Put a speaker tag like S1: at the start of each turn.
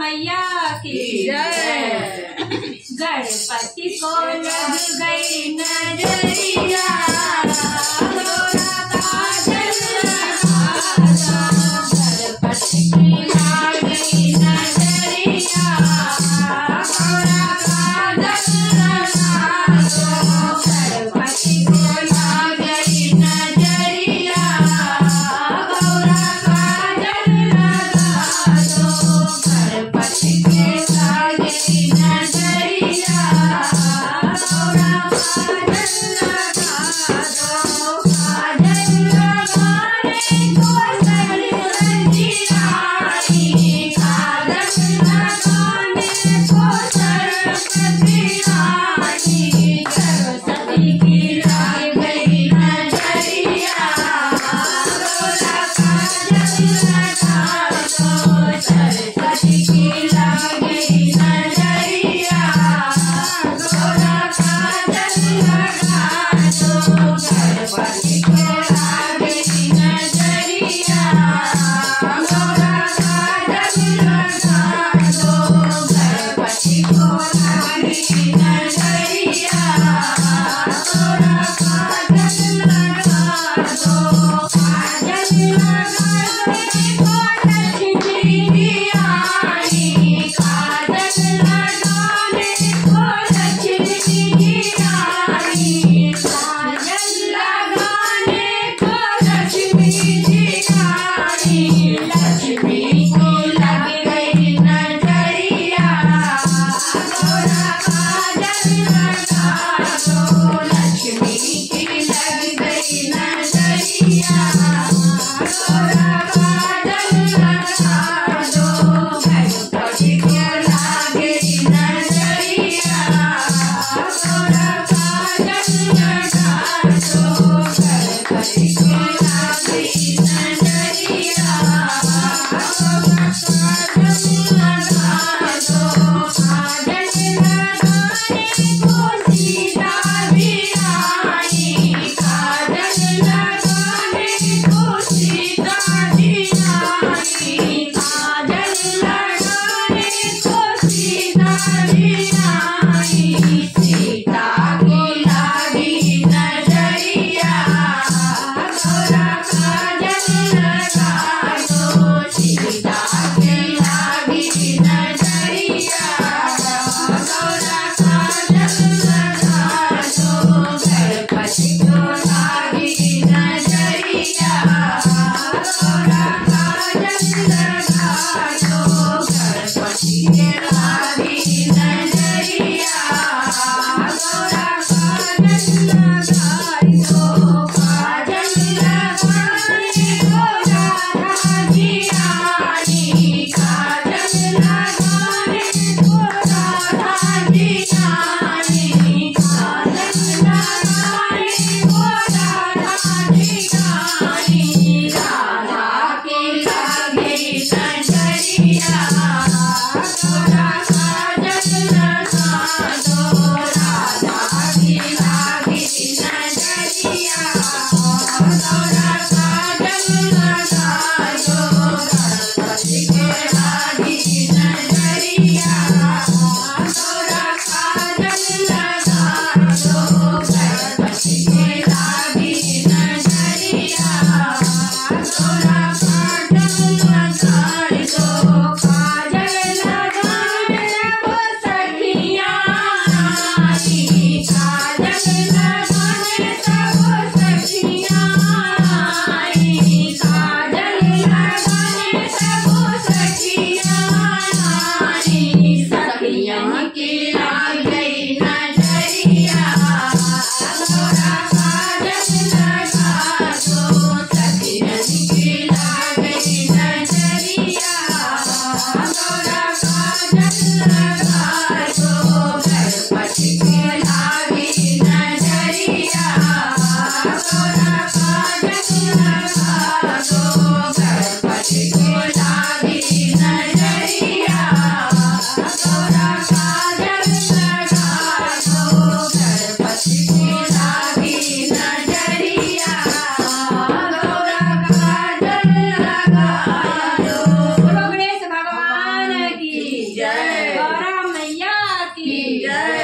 S1: मैया की जय। गणपति को लग गई नजरिया, गौरा काजल लगा दो। गणपति की लग गई नजरिया, गौरा काजल लगा दो। गणपति को लग गई नजरिया, गौरा काजल लगा दो। गणपति के लग गई नजरिया, गौरा काजल लगा दो। काजल लगाने को सरस्वती रानी, काजल लगाने को सरस्वती रानी। सरस्वती की लग गई नजरिया, गौरा काजल लगा दो। सरस्वती की लग गई नजरिया, गौरा काजल लगा दो। गणपति को लग गई नजरिया, गौरा काजल लगा दो। गणपति को लग गई नजरिया, गौरा काजल लगा दो। काजल लगाने को लक्ष्मी जी जय।